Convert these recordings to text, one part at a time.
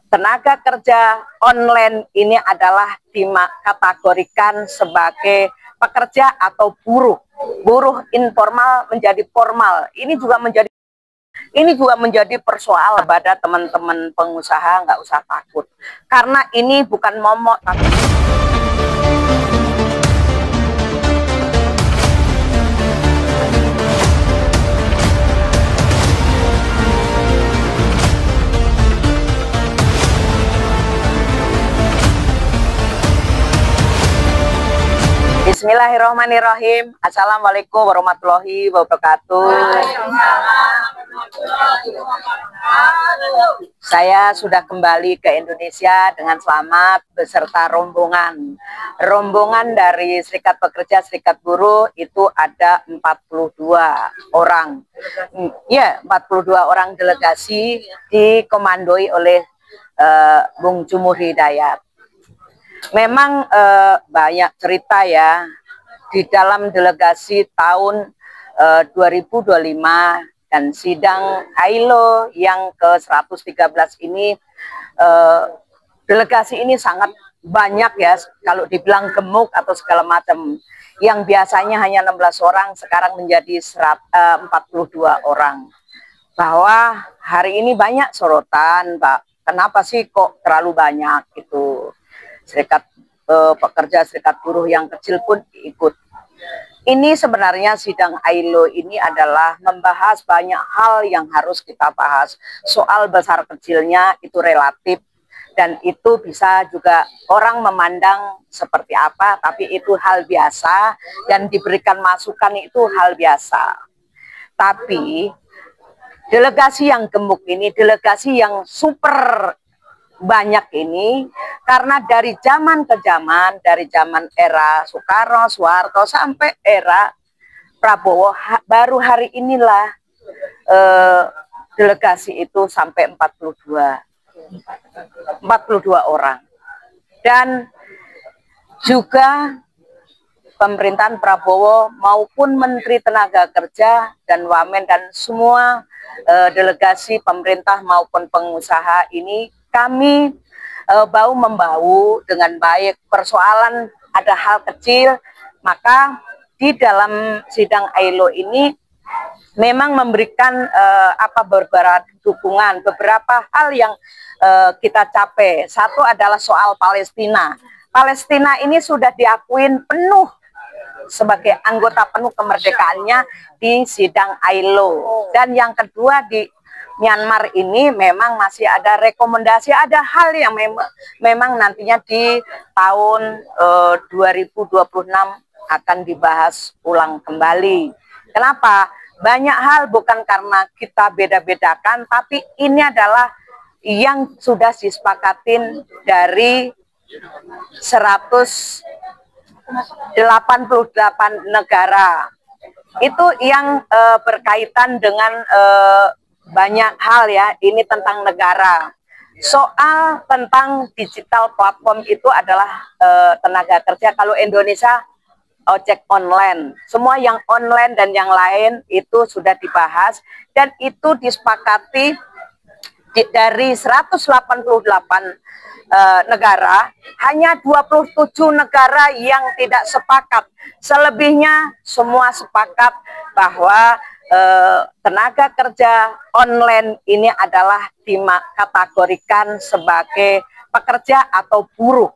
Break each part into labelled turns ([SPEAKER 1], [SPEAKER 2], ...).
[SPEAKER 1] tenaga kerja online ini adalah dikategorikan sebagai pekerja atau buruh. Buruh informal menjadi formal. Ini juga menjadi persoalan pada teman-teman pengusaha, nggak usah takut. Karena ini bukan momok, tapi Bismillahirrahmanirrahim. Assalamualaikum warahmatullahi wabarakatuh. Saya sudah kembali ke Indonesia dengan selamat beserta rombongan. Rombongan dari Serikat Pekerja, Serikat Buruh itu ada 42 orang. Ya, 42 orang delegasi dikomandoi oleh Bung Jumur Hidayat. Memang banyak cerita ya di dalam delegasi tahun 2025 dan sidang ILO yang ke-113 ini, delegasi ini sangat banyak ya, kalau dibilang gemuk atau segala macam. Yang biasanya hanya 16 orang sekarang menjadi 42 orang. Bahwa hari ini banyak sorotan, Pak. Kenapa sih kok terlalu banyak gitu? Serikat pekerja, serikat buruh yang kecil pun ikut. Ini sebenarnya sidang ILO ini adalah membahas banyak hal yang harus kita bahas. Soal besar kecilnya itu relatif dan itu bisa juga orang memandang seperti apa, tapi itu hal biasa dan diberikan masukan itu hal biasa. Tapi delegasi yang gemuk ini, delegasi yang super banyak ini, karena dari zaman ke zaman, dari zaman era Soekarno, Soeharto sampai era Prabowo, baru hari inilah delegasi itu sampai 42 orang. Dan juga pemerintahan Prabowo maupun Menteri Tenaga Kerja dan Wamen dan semua delegasi pemerintah maupun pengusaha ini, kami bahu-membahu dengan baik. Persoalan ada hal kecil, maka di dalam sidang ILO ini memang memberikan beberapa dukungan, beberapa hal yang kita capai. Satu adalah soal Palestina. Palestina ini sudah diakuin penuh sebagai anggota penuh kemerdekaannya di sidang ILO. Dan yang kedua, di Myanmar ini memang masih ada rekomendasi, ada hal yang memang nantinya di tahun 2026 akan dibahas ulang kembali. Kenapa? Banyak hal bukan karena kita beda-bedakan, tapi ini adalah yang sudah disepakatin dari 188 negara. Itu yang berkaitan dengan banyak hal ya, ini tentang negara. Soal tentang digital platform itu adalah tenaga kerja. Kalau Indonesia ojek online, semua yang online dan yang lain itu sudah dibahas dan itu disepakati dari 188 negara, hanya 27 negara yang tidak sepakat. Selebihnya semua sepakat bahwa tenaga kerja online ini adalah dikategorikan sebagai pekerja atau buruh.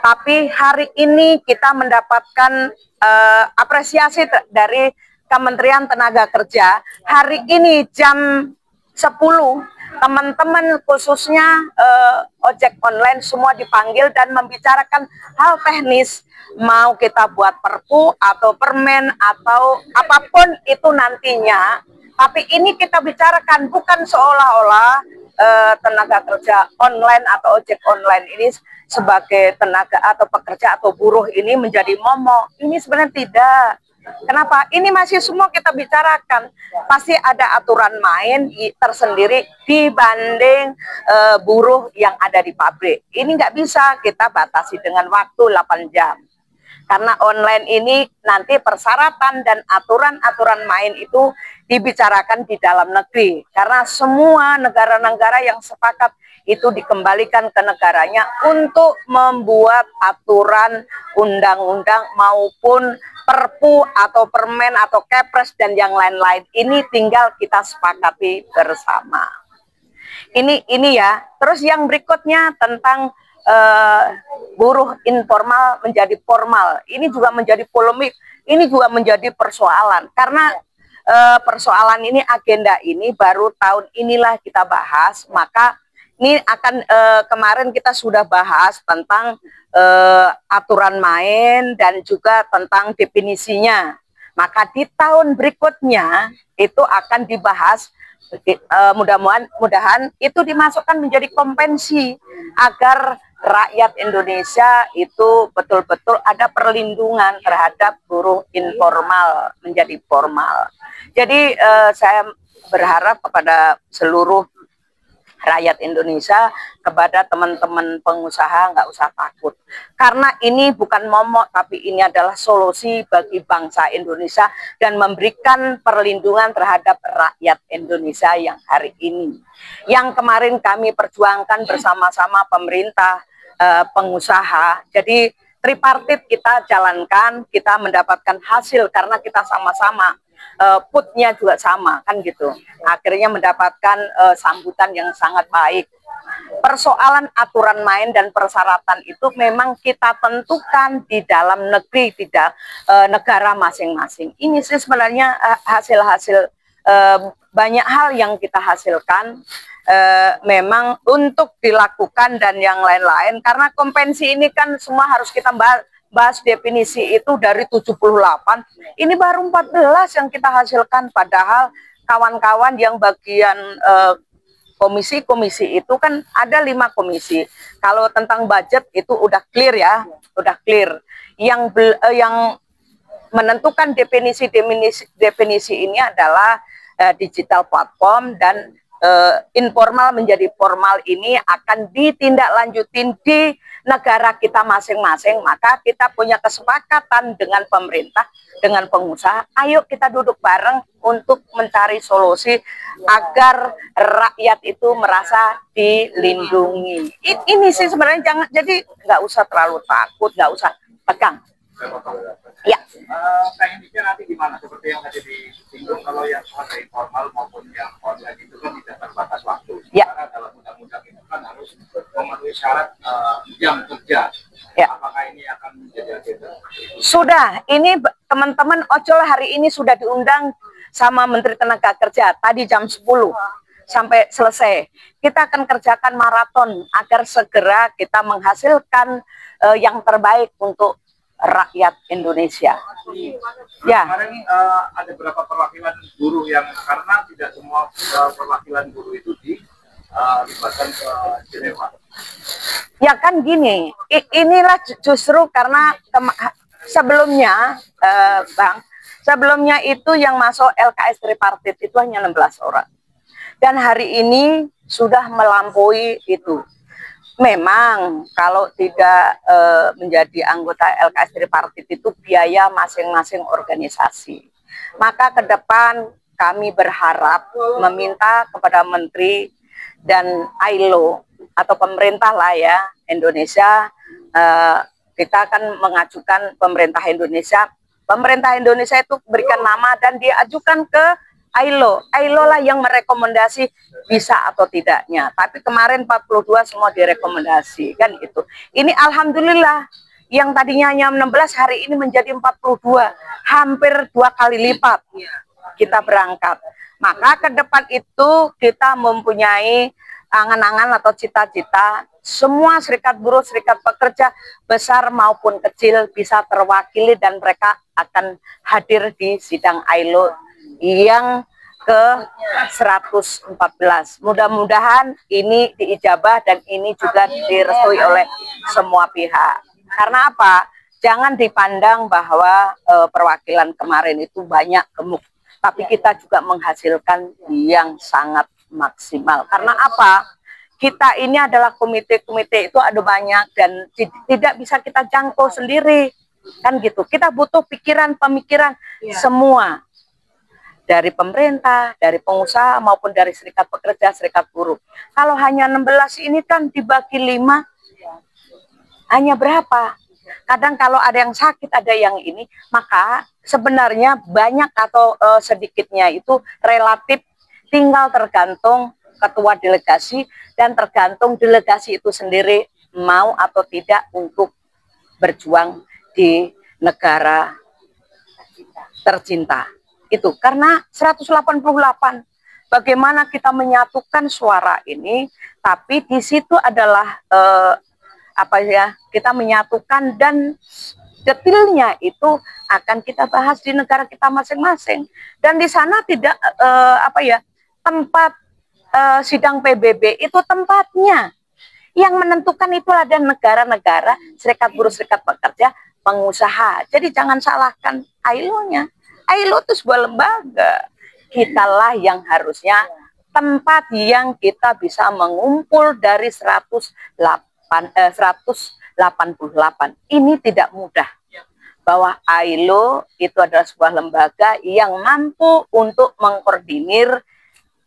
[SPEAKER 1] Tapi hari ini kita mendapatkan apresiasi dari Kementerian Tenaga Kerja. Hari ini jam 10, teman-teman khususnya ojek online semua dipanggil dan membicarakan hal teknis. Mau kita buat perpu atau permen atau apapun itu nantinya, tapi ini kita bicarakan bukan seolah-olah tenaga kerja online atau ojek online ini sebagai tenaga atau pekerja atau buruh ini menjadi momok. Ini sebenarnya tidak. Kenapa? Ini masih semua kita bicarakan. Pasti ada aturan main tersendiri dibanding buruh yang ada di pabrik. Ini nggak bisa kita batasi dengan waktu 8 jam. Karena online ini nanti persyaratan dan aturan-aturan main itu dibicarakan di dalam negeri. Karena semua negara-negara yang sepakat itu dikembalikan ke negaranya untuk membuat aturan undang-undang maupun perpu atau permen atau kepres dan yang lain-lain. Ini tinggal kita sepakati bersama. Ini ya. Terus yang berikutnya tentang buruh informal menjadi formal. Ini juga menjadi polemik. Ini juga menjadi persoalan karena persoalan ini, agenda ini baru tahun inilah kita bahas. Maka ini akan kemarin kita sudah bahas tentang aturan main dan juga tentang definisinya. Maka di tahun berikutnya itu akan dibahas, mudah-mudahan itu dimasukkan menjadi konvensi agar rakyat Indonesia itu betul-betul ada perlindungan terhadap buruh informal menjadi formal. Jadi saya berharap kepada seluruh rakyat Indonesia, kepada teman-teman pengusaha, nggak usah takut. Karena ini bukan momok, tapi ini adalah solusi bagi bangsa Indonesia dan memberikan perlindungan terhadap rakyat Indonesia yang hari ini. Yang kemarin kami perjuangkan bersama-sama pemerintah, pengusaha. Jadi tripartit kita jalankan, kita mendapatkan hasil karena kita sama-sama. Putnya juga sama kan gitu, akhirnya mendapatkan sambutan yang sangat baik. Persoalan aturan main dan persyaratan itu memang kita tentukan di dalam negeri, tidak negara masing-masing. Ini sih sebenarnya hasil-hasil banyak hal yang kita hasilkan memang untuk dilakukan dan yang lain-lain, karena konvensi ini kan semua harus kita bahas definisi itu dari 78, ini baru 14 yang kita hasilkan, padahal kawan-kawan yang bagian komisi-komisi itu kan ada 5 komisi. Kalau tentang budget itu udah clear ya, udah clear. Yang menentukan definisi ini adalah digital platform dan informal menjadi formal ini akan ditindaklanjutin di negara kita masing-masing. Maka kita punya kesepakatan dengan pemerintah, dengan pengusaha, ayo kita duduk bareng untuk mencari solusi agar rakyat itu merasa dilindungi. Ini sih sebenarnya, jangan, jadi nggak usah terlalu takut, nggak usah tegang. Ya.
[SPEAKER 2] Teknisnya nanti gimana? Seperti yang tadi disinggung, kalau yang soal informal maupun yang online itu kan tidak terbatas waktu.
[SPEAKER 1] Ya.
[SPEAKER 2] Karena dalam undang-undang itu kan harus memenuhi syarat jam kerja.
[SPEAKER 1] Ya.
[SPEAKER 2] Apakah ini akan menjadi agenda?
[SPEAKER 1] Sudah, ini teman-teman Ojol hari ini sudah diundang sama Menteri Tenaga Kerja tadi jam 10 sampai selesai. Kita akan kerjakan maraton agar segera kita menghasilkan yang terbaik untuk rakyat Indonesia. Ya.
[SPEAKER 2] Kemarin ada beberapa perwakilan buruh yang, karena tidak semua perwakilan buruh itu dilibatkan ke Jenewa.
[SPEAKER 1] Ya kan gini, inilah justru karena sebelumnya, Bang, sebelumnya itu yang masuk LKS tripartit itu hanya 16 orang. Dan hari ini sudah melampaui itu. Memang kalau tidak menjadi anggota LKS tripartit itu biaya masing-masing organisasi. Maka ke depan kami berharap meminta kepada Menteri dan ILO atau pemerintah lah ya Indonesia, kita akan mengajukan pemerintah Indonesia. Pemerintah Indonesia itu berikan nama dan diajukan ke ILO. ILO lah yang merekomendasi bisa atau tidaknya. Tapi kemarin 42 semua direkomendasi kan itu. Ini alhamdulillah yang tadinya hanya 16 hari ini menjadi 42, hampir 2 kali lipat kita berangkat. Maka ke depan itu kita mempunyai angan-angan atau cita-cita semua serikat buruh, serikat pekerja besar maupun kecil bisa terwakili dan mereka akan hadir di sidang ILO yang ke 114. Mudah-mudahan ini diijabah dan ini juga direstui oleh semua pihak. Karena apa? Jangan dipandang bahwa perwakilan kemarin itu banyak gemuk, tapi kita juga menghasilkan yang sangat maksimal. Karena apa? Kita ini adalah komite-komite itu ada banyak dan tidak bisa kita jangkau sendiri. Kan gitu. Kita butuh pikiran, pemikiran semua. dari pemerintah, dari pengusaha maupun dari serikat pekerja, serikat buruh. Kalau hanya 16 ini kan dibagi 5, hanya berapa? Kadang kalau ada yang sakit, ada yang ini, maka sebenarnya banyak atau sedikitnya itu relatif tinggal tergantung ketua delegasi dan tergantung delegasi itu sendiri mau atau tidak untuk berjuang di negara tercinta. Itu karena 188 bagaimana kita menyatukan suara ini, tapi di situ adalah apa ya, kita menyatukan dan detailnya itu akan kita bahas di negara kita masing-masing. Dan di sana tidak apa ya, tempat sidang PBB itu tempatnya yang menentukan itu ada negara-negara, serikat buruh, serikat pekerja, pengusaha. Jadi jangan salahkan ILO-nya. ILO itu sebuah lembaga. Kitalah yang harusnya tempat yang kita bisa mengumpul dari 188. Ini tidak mudah. Bahwa ILO itu adalah sebuah lembaga yang mampu untuk mengkoordinir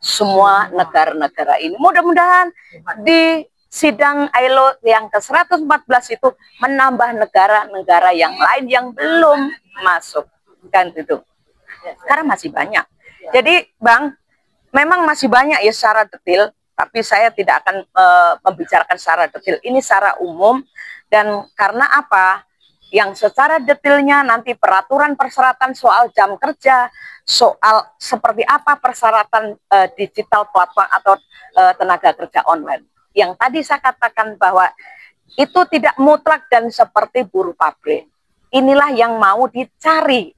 [SPEAKER 1] semua negara-negara ini. Mudah-mudahan di sidang ILO yang ke-114 itu menambah negara-negara yang lain yang belum masuk. Kan itu. Karena masih banyak. Jadi Bang, memang masih banyak ya secara detail, tapi saya tidak akan membicarakan secara detail. Ini secara umum, dan karena apa? Yang secara detailnya nanti peraturan persyaratan soal jam kerja, soal seperti apa persyaratan digital platform atau tenaga kerja online. Yang tadi saya katakan bahwa itu tidak mutlak dan seperti buruh pabrik. Inilah yang mau dicari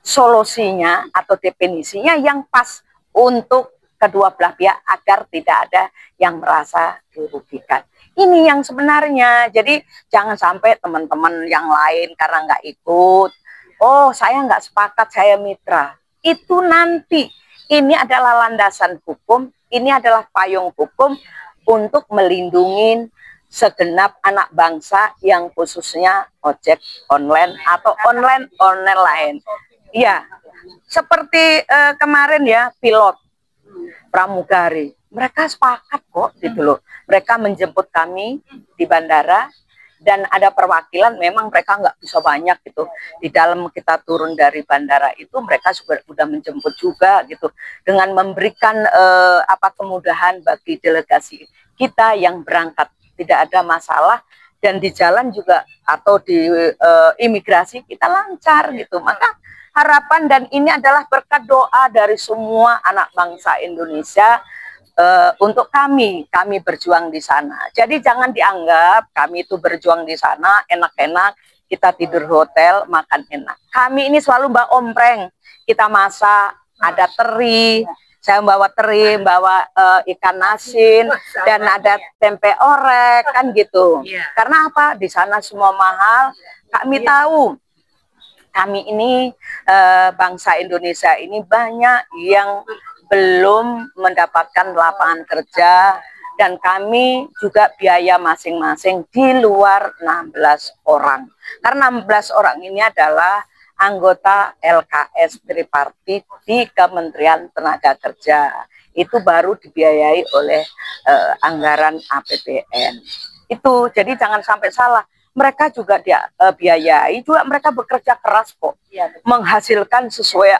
[SPEAKER 1] solusinya atau definisinya yang pas untuk kedua belah pihak agar tidak ada yang merasa dirugikan. Ini yang sebenarnya. Jadi jangan sampai teman-teman yang lain karena nggak ikut, oh saya nggak sepakat, saya mitra. Itu nanti, ini adalah landasan hukum, ini adalah payung hukum untuk melindungi segenap anak bangsa yang khususnya ojek online atau online lain. Iya, seperti kemarin ya, pilot pramugari, mereka sepakat kok gitu loh. Mereka menjemput kami di bandara dan ada perwakilan, memang mereka nggak bisa banyak gitu. Di dalam kita turun dari bandara itu mereka sudah menjemput juga gitu, dengan memberikan apa kemudahan bagi delegasi kita yang berangkat, tidak ada masalah, dan di jalan juga atau di imigrasi kita lancar gitu. Maka harapan, dan ini adalah berkat doa dari semua anak bangsa Indonesia untuk kami berjuang di sana. Jadi jangan dianggap kami itu berjuang di sana enak-enak, kita tidur hotel, makan enak. Kami ini selalu bawa ompreng, kita masak, ada teri, saya bawa teri, bawa ikan asin, dan ada tempe orek, kan gitu. Karena apa? Di sana semua mahal, kami tahu. Kami ini bangsa Indonesia ini banyak yang belum mendapatkan lapangan kerja, dan kami juga biaya masing-masing di luar 16 orang. Karena 16 orang ini adalah anggota LKS tripartit di Kementerian Tenaga Kerja. Itu baru dibiayai oleh anggaran APBN. Itu, jadi jangan sampai salah. Mereka juga biayai, juga mereka bekerja keras kok, menghasilkan sesuai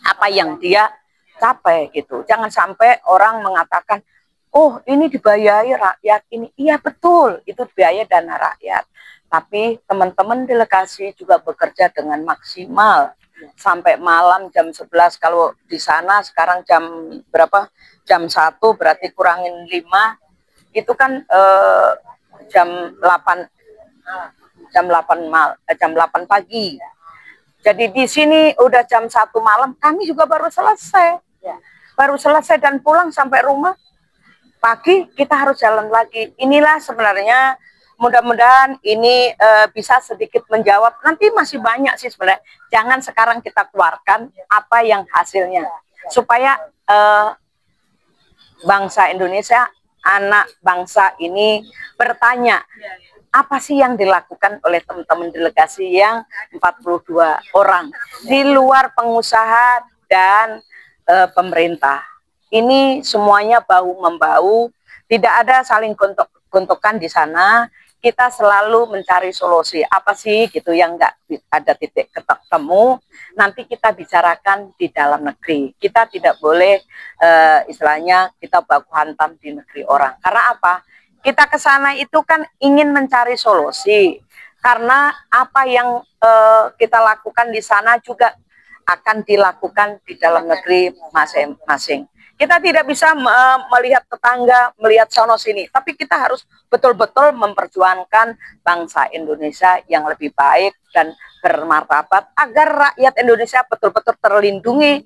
[SPEAKER 1] apa yang dia capai gitu. Jangan sampai orang mengatakan, oh ini dibiayai rakyat ini. Iya betul, itu biaya dana rakyat. Tapi teman-teman delegasi juga bekerja dengan maksimal sampai malam jam 11. Kalau di sana sekarang jam berapa? Jam 1, berarti kurangin 5. Itu kan jam 8 pagi. Jadi di sini udah jam 1 malam, kami juga baru selesai. Baru selesai dan pulang sampai rumah. Pagi kita harus jalan lagi. Inilah sebenarnya, mudah-mudahan ini bisa sedikit menjawab. Nanti masih banyak sih sebenarnya. Jangan sekarang kita keluarkan apa yang hasilnya. Supaya bangsa Indonesia, anak bangsa ini bertanya, apa sih yang dilakukan oleh teman-teman delegasi yang 42 orang di luar pengusaha dan pemerintah. Ini semuanya bahu-membahu, tidak ada saling gontok-gontokan di sana. Kita selalu mencari solusi. Apa sih gitu yang nggak ada titik ketemu, nanti kita bicarakan di dalam negeri. Kita tidak boleh istilahnya kita baku hantam di negeri orang. Karena apa? Kita ke sana itu kan ingin mencari solusi. Karena apa yang kita lakukan di sana juga akan dilakukan di dalam negeri masing-masing. Kita tidak bisa melihat tetangga, melihat sono sini, tapi kita harus betul-betul memperjuangkan bangsa Indonesia yang lebih baik dan bermartabat agar rakyat Indonesia betul-betul terlindungi.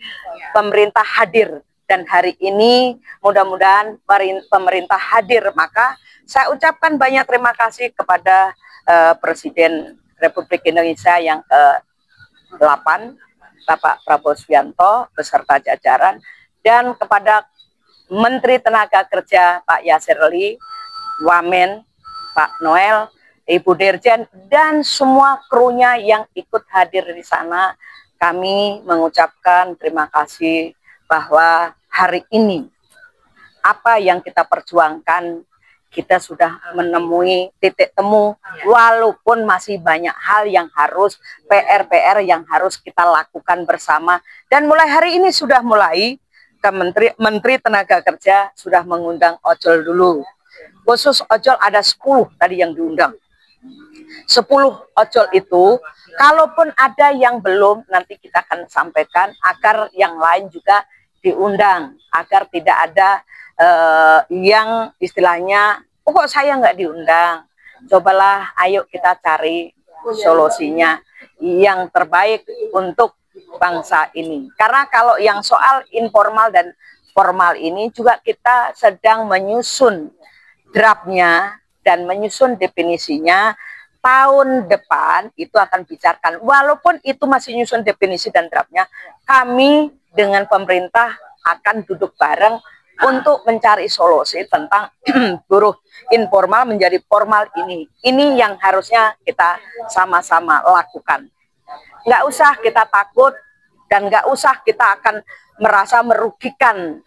[SPEAKER 1] Pemerintah hadir, dan hari ini mudah-mudahan pemerintah hadir. Maka saya ucapkan banyak terima kasih kepada Presiden Republik Indonesia yang ke-8, Bapak Prabowo Subianto beserta jajaran, dan kepada Menteri Tenaga Kerja Pak Yasirli, Wamen, Pak Noel, Ibu Dirjen, dan semua krunya yang ikut hadir di sana. Kami mengucapkan terima kasih bahwa hari ini apa yang kita perjuangkan, kita sudah menemui titik temu, walaupun masih banyak hal yang harus, PR yang harus kita lakukan bersama. Dan mulai hari ini sudah mulai, Menteri Tenaga Kerja sudah mengundang ojol dulu. Khusus ojol ada 10 tadi yang diundang. 10 ojol itu, kalaupun ada yang belum, nanti kita akan sampaikan agar yang lain juga diundang, agar tidak ada yang istilahnya, oh kok saya nggak diundang. Cobalah, ayo kita cari solusinya yang terbaik untuk bangsa ini. Karena kalau yang soal informal dan formal ini juga kita sedang menyusun draftnya dan menyusun definisinya. Tahun depan itu akan bicarakan. Walaupun itu masih nyusun definisi dan draftnya, kami dengan pemerintah akan duduk bareng untuk mencari solusi tentang buruh informal menjadi formal ini. Ini yang harusnya kita sama-sama lakukan. Nggak usah kita takut dan nggak usah kita akan merasa merugikan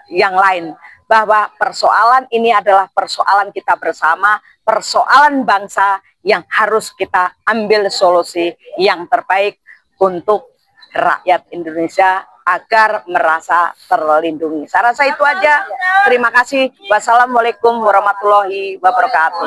[SPEAKER 1] yang lain. Bahwa persoalan ini adalah persoalan kita bersama, persoalan bangsa yang harus kita ambil solusi yang terbaik untuk rakyat Indonesia agar merasa terlindungi. Saya rasa itu aja. Terima kasih. Wassalamualaikum warahmatullahi wabarakatuh.